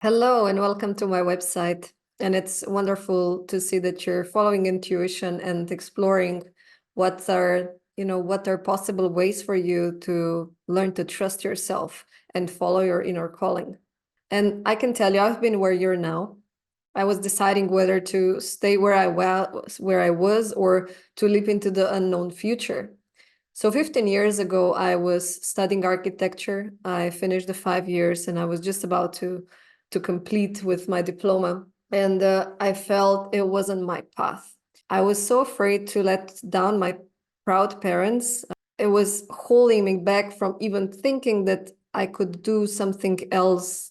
Hello and welcome to my website. And it's wonderful to see that you're following intuition and exploring what are possible ways for you to learn to trust yourself and follow your inner calling. And I can tell you, I've been where you're now. I was deciding whether to stay where I was or to leap into the unknown future. So 15 years ago, I was studying architecture. I finished the 5 years and I was just about to complete with my diploma. And I felt it wasn't my path. I was so afraid to let down my proud parents. It was holding me back from even thinking that I could do something else,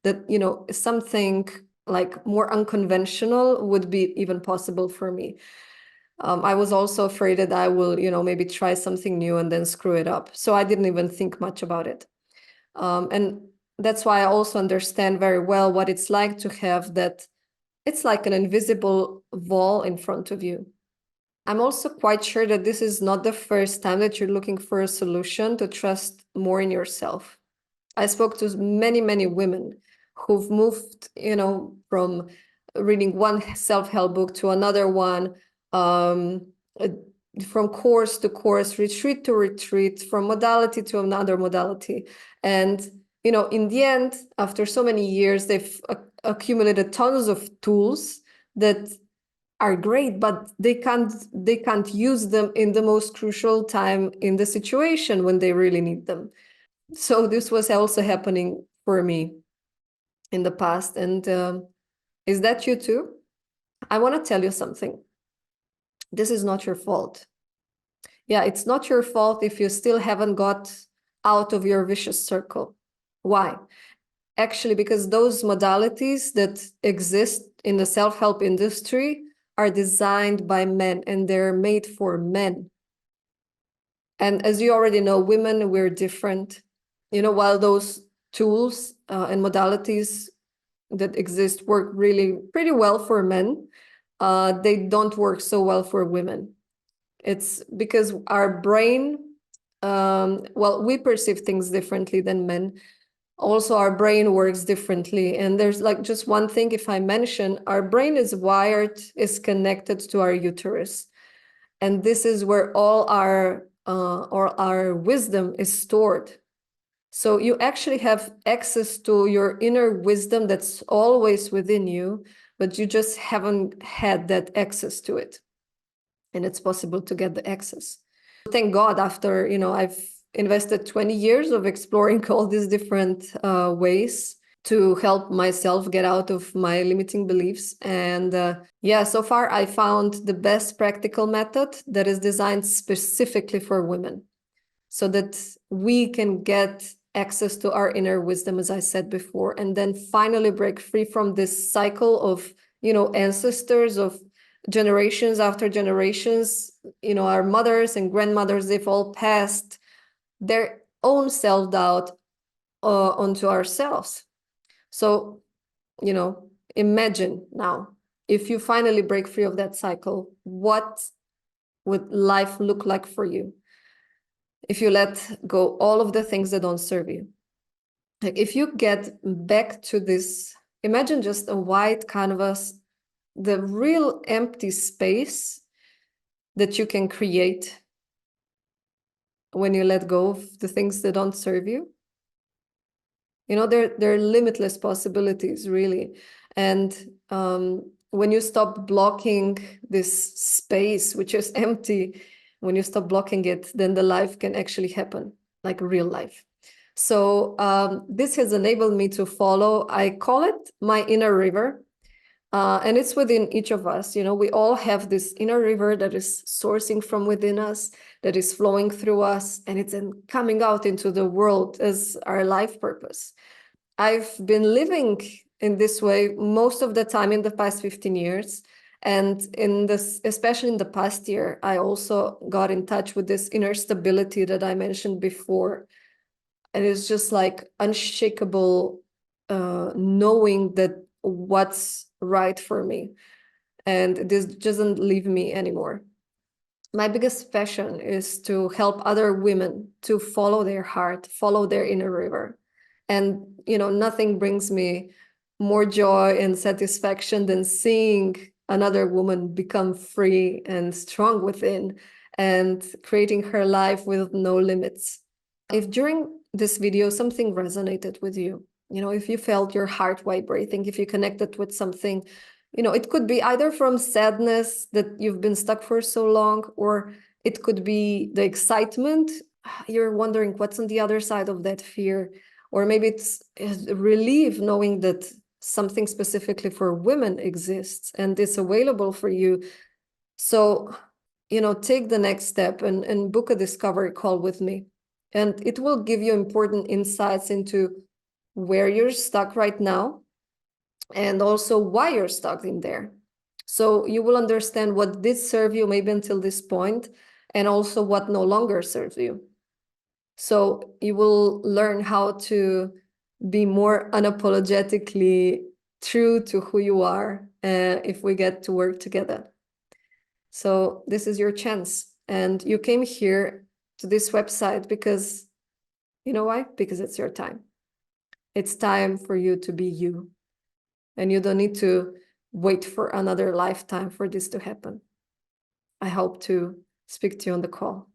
that, something like more unconventional would be even possible for me. I was also afraid that I will, maybe try something new and then screw it up. So I didn't even think much about it. And that's why I also understand very well what it's like to have that. It's like an invisible wall in front of you. I'm also quite sure that this is not the first time that you're looking for a solution to trust more in yourself. I spoke to many, many women who've moved, from reading one self-help book to another one, from course to course, retreat to retreat, from modality to another modality. And, in the end, after so many years, they've accumulated tons of tools that are great, but they can't use them in the most crucial time in the situation when they really need them. So this was also happening for me in the past. And is that you too? I want to tell you something. This is not your fault. Yeah, it's not your fault if you still haven't got out of your vicious circle. Why? Actually, because those modalities that exist in the self-help industry are designed by men and they're made for men. And as you already know, women, we're different. While those tools and modalities that exist work really pretty well for men, they don't work so well for women. It's because our brain, we perceive things differently than men. Also, our brain works differently. And there's like just one thing, if I mention, our brain is connected to our uterus. And this is where all our wisdom is stored. So you actually have access to your inner wisdom that's always within you, but you just haven't had that access to it. And it's possible to get the access. Thank God, after, I've invested 20 years of exploring all these different ways to help myself get out of my limiting beliefs. And so far I found the best practical method that is designed specifically for women, so that we can get access to our inner wisdom, as I said before, and then finally break free from this cycle of, ancestors, of generations after generations. Our mothers and grandmothers, they've all passed their own self-doubt onto ourselves. So, imagine now, if you finally break free of that cycle, what would life look like for you? If you let go all of the things that don't serve you. Like if you get back to this, imagine just a white canvas, the real empty space that you can create when you let go of the things that don't serve you. There are limitless possibilities, really. And when you stop blocking this space, which is empty, when you stop blocking it, then the life can actually happen, like real life. So this has enabled me to follow, I call it my inner river. And it's within each of us. We all have this inner river that is sourcing from within us, that is flowing through us, and it's coming out into the world as our life purpose. I've been living in this way most of the time in the past 15 years. And especially in the past year, I also got in touch with this inner stability that I mentioned before. And it's just like unshakable knowing that what's right for me. And this doesn't leave me anymore. My biggest passion is to help other women to follow their heart, follow their inner river. And, nothing brings me more joy and satisfaction than seeing another woman become free and strong within and creating her life with no limits. If during this video something resonated with you, if you felt your heart vibrating, if you connected with something, it could be either from sadness that you've been stuck for so long, or it could be the excitement. You're wondering what's on the other side of that fear, or maybe it's relief knowing that something specifically for women exists and it's available for you. So, take the next step and book a discovery call with me. And it will give you important insights into where you're stuck right now and also why you're stuck in there. So you will understand what did serve you maybe until this point, and also what no longer serves you. So you will learn how to be more unapologetically true to who you are if we get to work together. So this is your chance. And you came here to this website because, you know why? Because it's your time. It's time for you to be you. And you don't need to wait for another lifetime for this to happen. I hope to speak to you on the call.